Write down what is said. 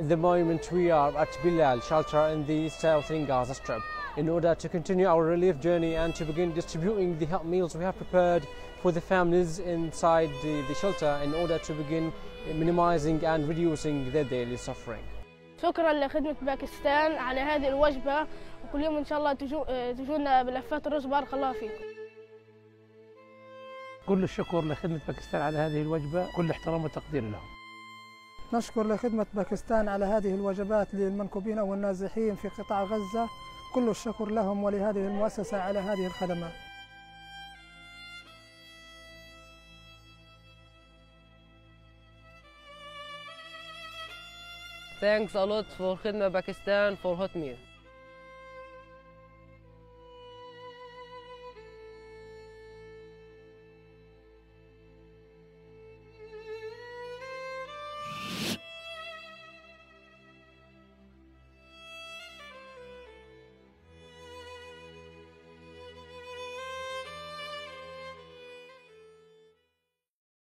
the moment we are at Bilal shelter in the southern Gaza Strip in order to continue our relief journey and to begin distributing the help meals we have prepared for the families inside the shelter in order to begin minimizing and reducing their daily suffering. شكرا لخدمة باكستان على هذه الوجبة، وكل يوم إن شاء الله تجونا بلفات الرز. بارك الله فيكم. كل الشكر لخدمة باكستان على هذه الوجبة، كل احترام وتقدير لهم. نشكر لخدمة باكستان على هذه الوجبات للمنكوبين والنازحين في قطاع غزة، كل الشكر لهم ولهذه المؤسسة على هذه الخدمات. Thanks a lot for Khidma Pakistan for hot meal.